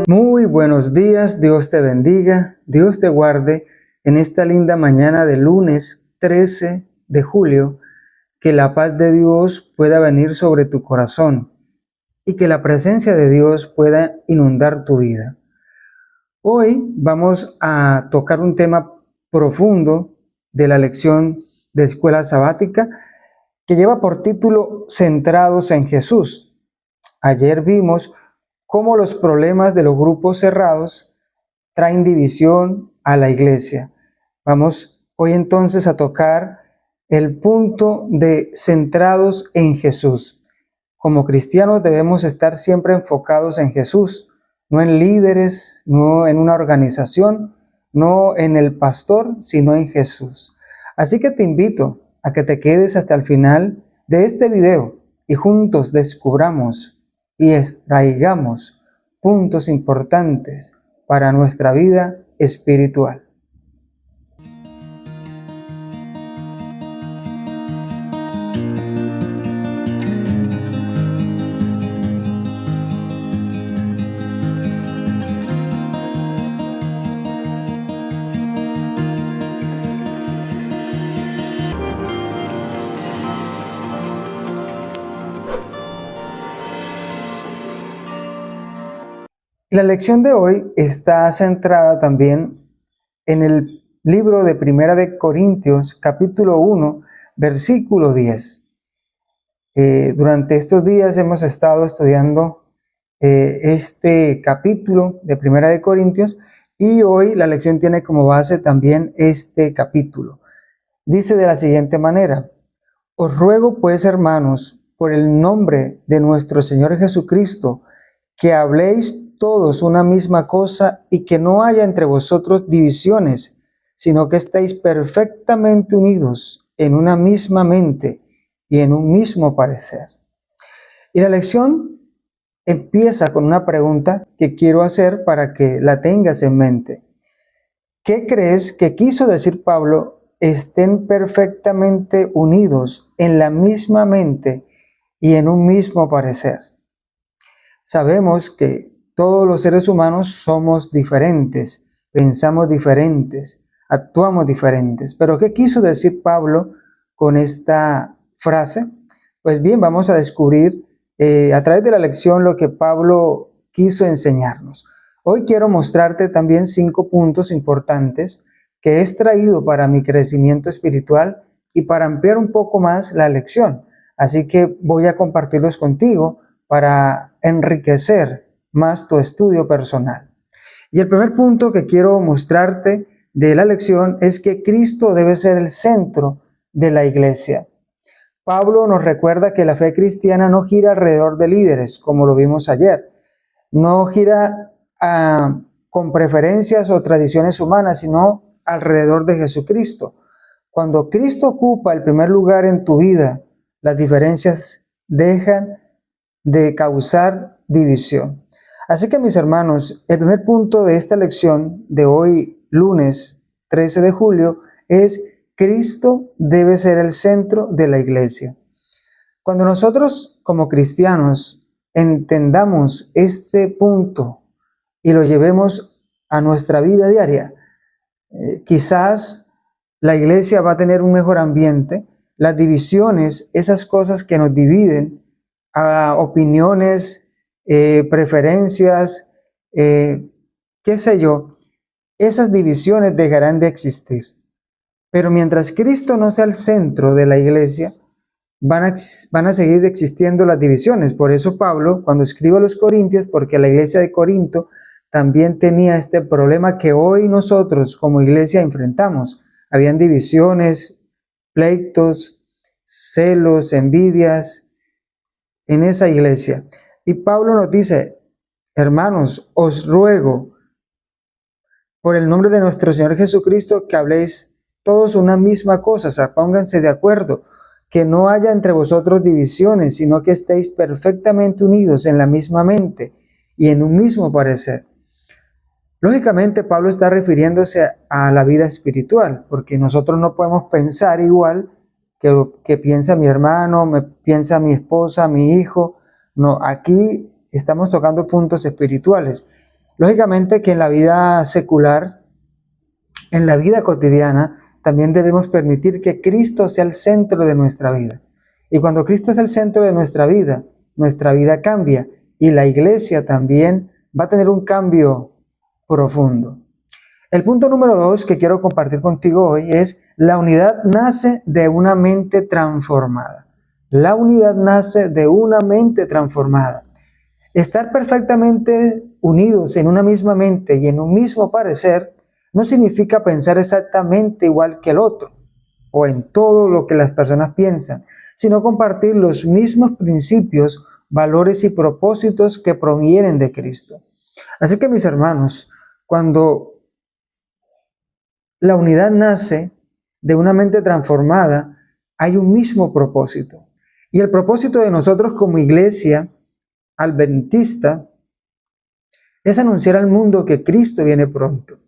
Muy buenos días, Dios te bendiga, Dios te guarde en esta linda mañana de lunes 13 de julio, que la paz de Dios pueda venir sobre tu corazón y que la presencia de Dios pueda inundar tu vida. Hoy vamos a tocar un tema profundo de la lección de escuela sabática que lleva por título Centrados en Jesús. Ayer vimos cómo los problemas de los grupos cerrados traen división a la iglesia. Vamos hoy entonces a tocar el punto de centrados en Jesús. Como cristianos debemos estar siempre enfocados en Jesús, no en líderes, no en una organización, no en el pastor, sino en Jesús. Así que te invito a que te quedes hasta el final de este video y juntos descubramos y extraigamos puntos importantes para nuestra vida espiritual. La lección de hoy está centrada también en el libro de Primera de Corintios, capítulo 1, versículo 10. Durante estos días hemos estado estudiando este capítulo de Primera de Corintios y hoy la lección tiene como base también este capítulo. Dice de la siguiente manera: Os ruego pues, hermanos, por el nombre de nuestro Señor Jesucristo, que habléis todos una misma cosa y que no haya entre vosotros divisiones, sino que estéis perfectamente unidos en una misma mente y en un mismo parecer. Y la lección empieza con una pregunta que quiero hacer para que la tengas en mente. ¿Qué crees que quiso decir Pablo? Estén perfectamente unidos en la misma mente y en un mismo parecer. Sabemos que todos los seres humanos somos diferentes, pensamos diferentes, actuamos diferentes. ¿Pero qué quiso decir Pablo con esta frase? Pues bien, vamos a descubrir a través de la lección lo que Pablo quiso enseñarnos. Hoy quiero mostrarte también 5 puntos importantes que he extraído para mi crecimiento espiritual y para ampliar un poco más la lección. Así que voy a compartirlos contigo para enriquecer más tu estudio personal. Y el primer punto que quiero mostrarte de la lección es que Cristo debe ser el centro de la iglesia. Pablo nos recuerda que la fe cristiana no gira alrededor de líderes, como lo vimos ayer. No gira con preferencias o tradiciones humanas, sino alrededor de Jesucristo. Cuando Cristo ocupa el primer lugar en tu vida, las diferencias dejan de causar división. Así que, mis hermanos, el primer punto de esta lección de hoy, lunes 13 de julio, es: Cristo debe ser el centro de la iglesia. Cuando nosotros como cristianos entendamos este punto y lo llevemos a nuestra vida diaria, quizás la iglesia va a tener un mejor ambiente. Las divisiones, esas cosas que nos dividen, opiniones, preferencias, qué sé yo, esas divisiones dejarán de existir. Pero mientras Cristo no sea el centro de la iglesia, van a seguir existiendo las divisiones. Por eso Pablo, cuando escribe a los Corintios, porque la iglesia de Corinto también tenía este problema que hoy nosotros como iglesia enfrentamos. Habían divisiones, pleitos, celos, envidias en esa iglesia. Y Pablo nos dice: hermanos, os ruego por el nombre de nuestro Señor Jesucristo que habléis todos una misma cosa, o sea, pónganse de acuerdo, que no haya entre vosotros divisiones, sino que estéis perfectamente unidos en la misma mente y en un mismo parecer. Lógicamente, Pablo está refiriéndose a la vida espiritual, porque nosotros no podemos pensar igual que piensa mi hermano, piensa mi esposa, mi hijo. No, aquí estamos tocando puntos espirituales. Lógicamente que en la vida secular, en la vida cotidiana, también debemos permitir que Cristo sea el centro de nuestra vida. Y cuando Cristo es el centro de nuestra vida cambia y la iglesia también va a tener un cambio profundo. El punto número 2 que quiero compartir contigo hoy es: la unidad nace de una mente transformada. La unidad nace de una mente transformada. Estar perfectamente unidos en una misma mente y en un mismo parecer no significa pensar exactamente igual que el otro o en todo lo que las personas piensan, sino compartir los mismos principios, valores y propósitos que provienen de Cristo. Así que, mis hermanos, cuando la unidad nace de una mente transformada, hay un mismo propósito. Y el propósito de nosotros como iglesia adventista es anunciar al mundo que Cristo viene pronto.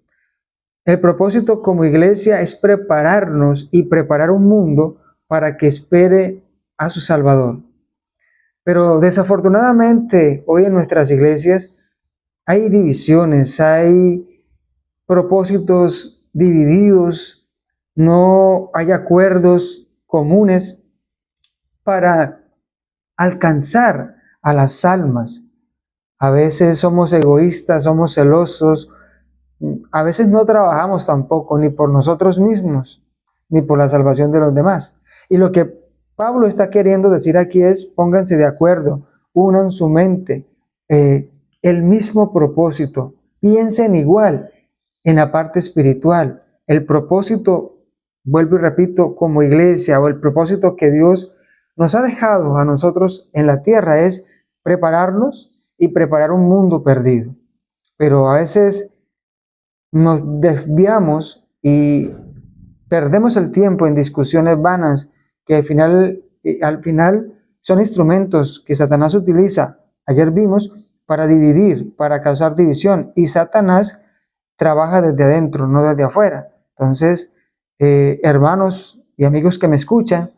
El propósito como iglesia es prepararnos y preparar un mundo para que espere a su Salvador. Pero desafortunadamente hoy en nuestras iglesias hay divisiones, hay propósitos divididos, no hay acuerdos comunes para alcanzar a las almas. A veces somos egoístas, somos celosos, a veces no trabajamos tampoco ni por nosotros mismos, ni por la salvación de los demás. Y lo que Pablo está queriendo decir aquí es: pónganse de acuerdo, unan su mente, el mismo propósito, piensen igual en la parte espiritual. El propósito, vuelvo y repito, como iglesia, o el propósito que Dios nos ha dejado a nosotros en la tierra es prepararnos y preparar un mundo perdido. Pero a veces nos desviamos y perdemos el tiempo en discusiones vanas que al final son instrumentos que Satanás utiliza. Ayer vimos para dividir, para causar división, y Satanás trabaja desde adentro, no desde afuera. Entonces, hermanos y amigos que me escuchan,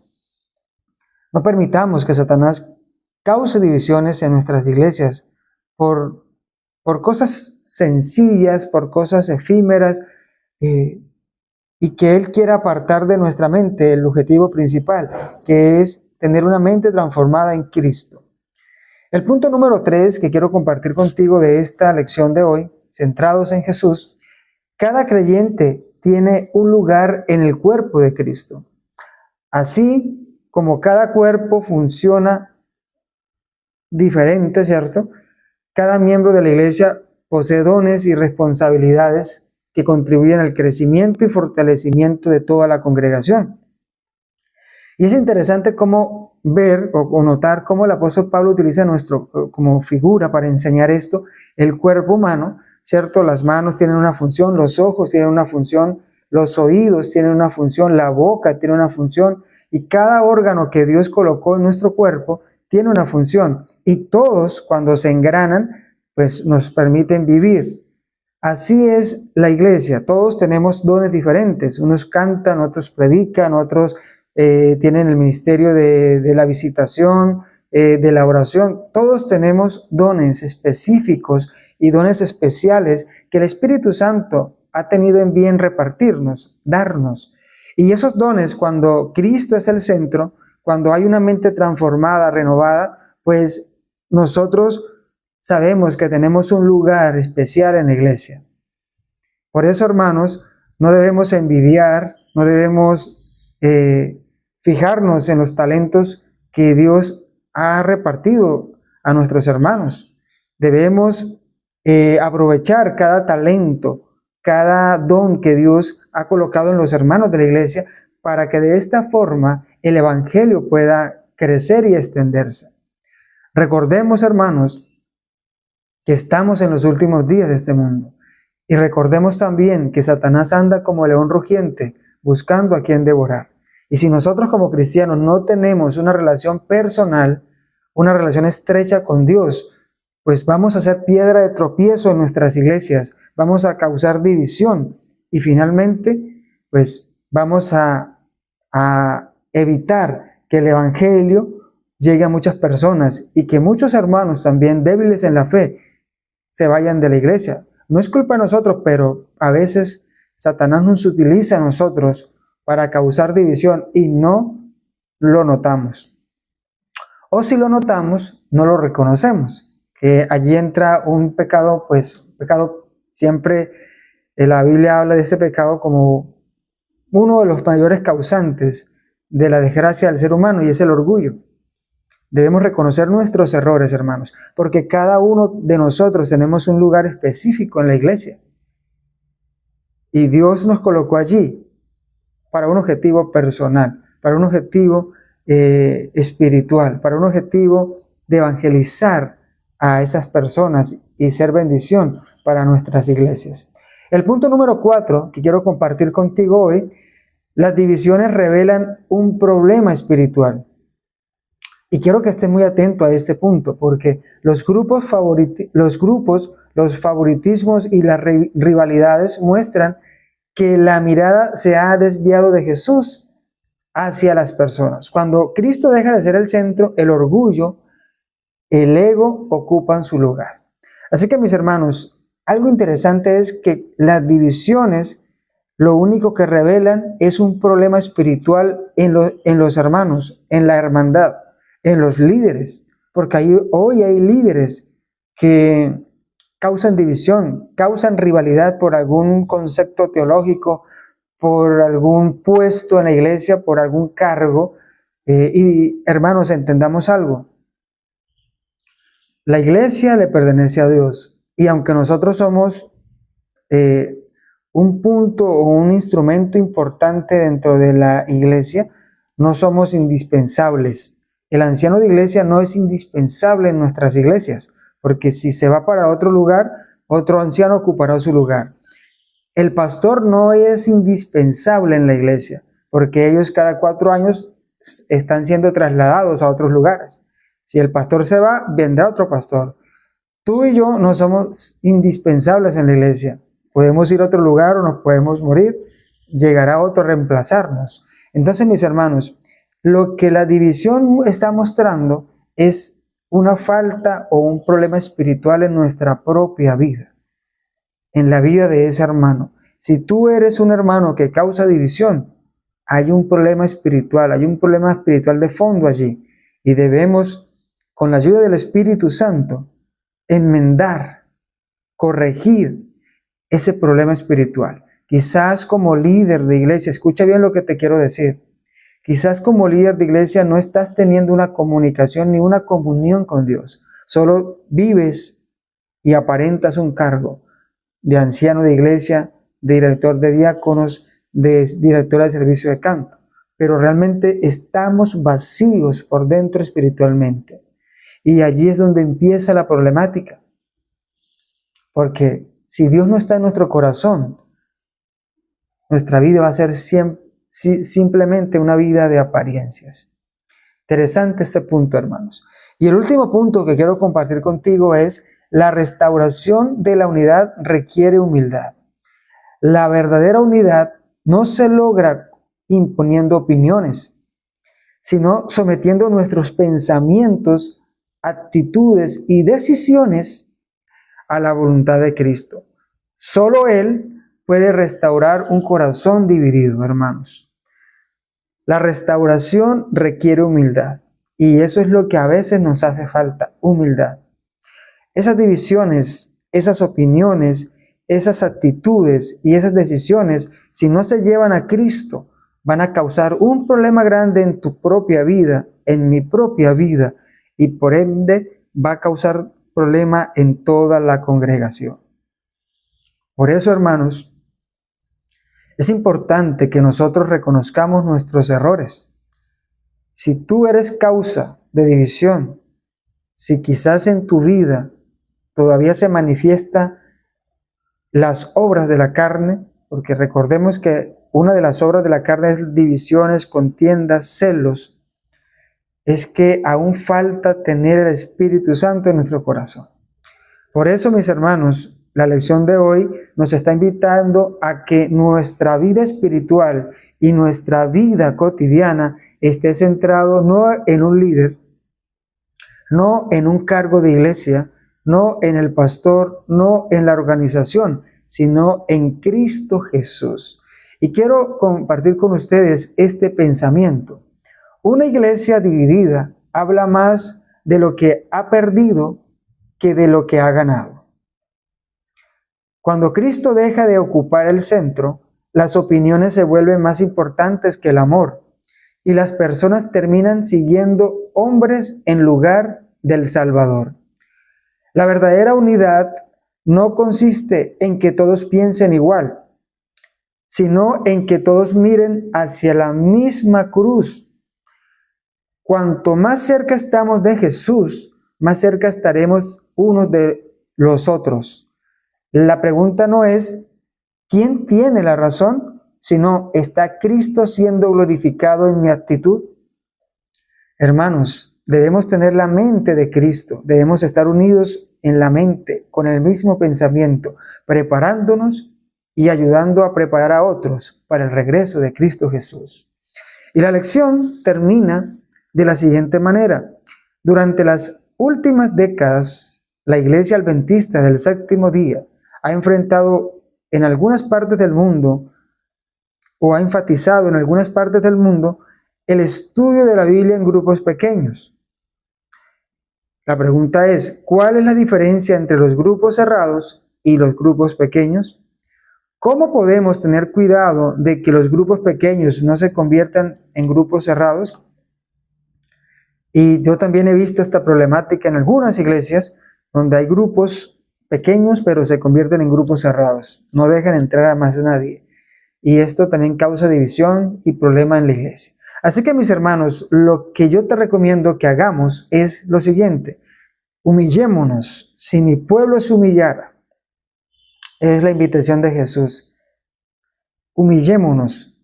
no permitamos que Satanás cause divisiones en nuestras iglesias por cosas sencillas, por cosas efímeras, y que Él quiera apartar de nuestra mente el objetivo principal, que es tener una mente transformada en Cristo. El punto número 3 que quiero compartir contigo de esta lección de hoy, centrados en Jesús: cada creyente tiene un lugar en el cuerpo de Cristo. Así como cada cuerpo funciona diferente, ¿cierto? Cada miembro de la iglesia posee dones y responsabilidades que contribuyen al crecimiento y fortalecimiento de toda la congregación. Y es interesante cómo ver o notar cómo el apóstol Pablo utiliza como figura para enseñar esto, el cuerpo humano, ¿cierto? Las manos tienen una función, los ojos tienen una función, los oídos tienen una función, la boca tiene una función, y cada órgano que Dios colocó en nuestro cuerpo tiene una función. Y todos, cuando se engranan, pues nos permiten vivir. Así es la iglesia, todos tenemos dones diferentes, unos cantan, otros predican, otros tienen el ministerio de la visitación, de la oración. Todos tenemos dones específicos y dones especiales que el Espíritu Santo ha tenido en bien repartirnos, darnos. Y esos dones, cuando Cristo es el centro, cuando hay una mente transformada, renovada, pues nosotros sabemos que tenemos un lugar especial en la iglesia. Por eso, hermanos, no debemos envidiar, no debemos fijarnos en los talentos que Dios ha repartido a nuestros hermanos. Debemos aprovechar cada talento, cada don que Dios ha colocado en los hermanos de la iglesia, para que de esta forma el evangelio pueda crecer y extenderse. Recordemos, hermanos, que estamos en los últimos días de este mundo. Y recordemos también que Satanás anda como león rugiente, buscando a quien devorar. Y si nosotros como cristianos no tenemos una relación personal, una relación estrecha con Dios, pues vamos a ser piedra de tropiezo en nuestras iglesias, vamos a causar división y finalmente, pues vamos a evitar que el evangelio llegue a muchas personas y que muchos hermanos también débiles en la fe se vayan de la iglesia. No es culpa de nosotros, pero a veces Satanás nos utiliza a nosotros para causar división y no lo notamos. O si lo notamos, no lo reconocemos. Que allí entra un pecado, pues pecado siempre, la Biblia habla de este pecado como uno de los mayores causantes de la desgracia del ser humano, y es el orgullo. Debemos reconocer nuestros errores, hermanos, porque cada uno de nosotros tenemos un lugar específico en la iglesia. Y Dios nos colocó allí para un objetivo personal, para un objetivo espiritual, para un objetivo de evangelizar a esas personas y ser bendición para nuestras iglesias. El punto número 4 que quiero compartir contigo hoy: las divisiones revelan un problema espiritual. Y quiero que estés muy atento a este punto, porque los favoritismos y las rivalidades muestran que la mirada se ha desviado de Jesús hacia las personas. Cuando Cristo deja de ser el centro, el orgullo, el ego ocupan su lugar. Así que, mis hermanos, algo interesante es que las divisiones lo único que revelan es un problema espiritual en los hermanos, en la hermandad, en los líderes, porque hoy hay líderes que causan división, causan rivalidad por algún concepto teológico, por algún puesto en la iglesia, por algún cargo. Y hermanos, entendamos algo: la iglesia le pertenece a Dios, y aunque nosotros somos un punto o un instrumento importante dentro de la iglesia, no somos indispensables. El anciano de iglesia no es indispensable en nuestras iglesias, porque si se va para otro lugar, otro anciano ocupará su lugar. El pastor no es indispensable en la iglesia, porque ellos cada 4 años están siendo trasladados a otros lugares. Si el pastor se va, vendrá otro pastor. Tú y yo no somos indispensables en la iglesia. Podemos ir a otro lugar o nos podemos morir, llegará otro a reemplazarnos. Entonces, mis hermanos, lo que la división está mostrando es una falta o un problema espiritual en nuestra propia vida, en la vida de ese hermano. Si tú eres un hermano que causa división, hay un problema espiritual, hay un problema espiritual de fondo allí, y debemos, con la ayuda del Espíritu Santo, enmendar, corregir ese problema espiritual. Quizás como líder de iglesia, escucha bien lo que te quiero decir, quizás como líder de iglesia no estás teniendo una comunicación ni una comunión con Dios, solo vives y aparentas un cargo de anciano de iglesia, de director de diáconos, de directora de servicio de canto, pero realmente estamos vacíos por dentro espiritualmente, y allí es donde empieza la problemática, porque si Dios no está en nuestro corazón, nuestra vida va a ser simplemente una vida de apariencias. Interesante este punto, hermanos. Y el último punto que quiero compartir contigo es: la restauración de la unidad requiere humildad. La verdadera unidad no se logra imponiendo opiniones, sino sometiendo nuestros pensamientos, actitudes y decisiones a la voluntad de Cristo. Solo Él puede restaurar un corazón dividido, hermanos. La restauración requiere humildad, y eso es lo que a veces nos hace falta: humildad. Esas divisiones, esas opiniones, esas actitudes y esas decisiones, si no se llevan a Cristo, van a causar un problema grande en tu propia vida, en mi propia vida, y por ende va a causar problema en toda la congregación. Por eso, hermanos, es importante que nosotros reconozcamos nuestros errores. Si tú eres causa de división, si quizás en tu vida todavía se manifiestan las obras de la carne, porque recordemos que una de las obras de la carne es divisiones, contiendas, celos, es que aún falta tener el Espíritu Santo en nuestro corazón. Por eso, mis hermanos, la lección de hoy nos está invitando a que nuestra vida espiritual y nuestra vida cotidiana esté centrado no en un líder, no en un cargo de iglesia, no en el pastor, no en la organización, sino en Cristo Jesús. Y quiero compartir con ustedes este pensamiento. Una iglesia dividida habla más de lo que ha perdido que de lo que ha ganado. Cuando Cristo deja de ocupar el centro, las opiniones se vuelven más importantes que el amor y las personas terminan siguiendo hombres en lugar del Salvador. La verdadera unidad no consiste en que todos piensen igual, sino en que todos miren hacia la misma cruz. Cuanto más cerca estamos de Jesús, más cerca estaremos unos de los otros. La pregunta no es ¿quién tiene la razón?, sino ¿está Cristo siendo glorificado en mi actitud? Hermanos, debemos tener la mente de Cristo, debemos estar unidos en la mente, con el mismo pensamiento, preparándonos y ayudando a preparar a otros para el regreso de Cristo Jesús. Y la lección termina de la siguiente manera. Durante las últimas décadas, la Iglesia Adventista del Séptimo Día ha enfrentado en algunas partes del mundo, o ha enfatizado en algunas partes del mundo, el estudio de la Biblia en grupos pequeños. La pregunta es, ¿cuál es la diferencia entre los grupos cerrados y los grupos pequeños? ¿Cómo podemos tener cuidado de que los grupos pequeños no se conviertan en grupos cerrados? Y yo también he visto esta problemática en algunas iglesias donde hay grupos pequeños pero se convierten en grupos cerrados, no dejan entrar a más nadie. Y esto también causa división y problema en la iglesia. Así que mis hermanos, lo que yo te recomiendo que hagamos es lo siguiente: humillémonos. Si mi pueblo se humillara, es la invitación de Jesús. Humillémonos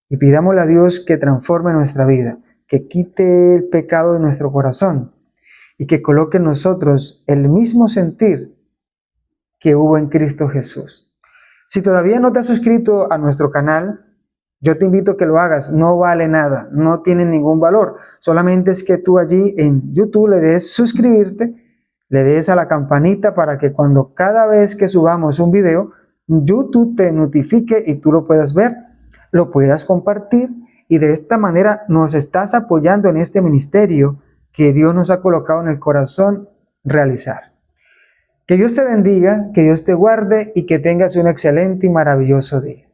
y pidámosle a Dios que transforme nuestra vida, que quite el pecado de nuestro corazón y que coloque en nosotros el mismo sentir que hubo en Cristo Jesús. Si todavía no te has suscrito a nuestro canal, yo te invito a que lo hagas. No vale nada, no tiene ningún valor. Solamente es que tú allí en YouTube le des suscribirte, le des a la campanita para que cuando cada vez que subamos un video, YouTube te notifique y tú lo puedas ver, lo puedas compartir y de esta manera nos estás apoyando en este ministerio que Dios nos ha colocado en el corazón realizar. Que Dios te bendiga, que Dios te guarde y que tengas un excelente y maravilloso día.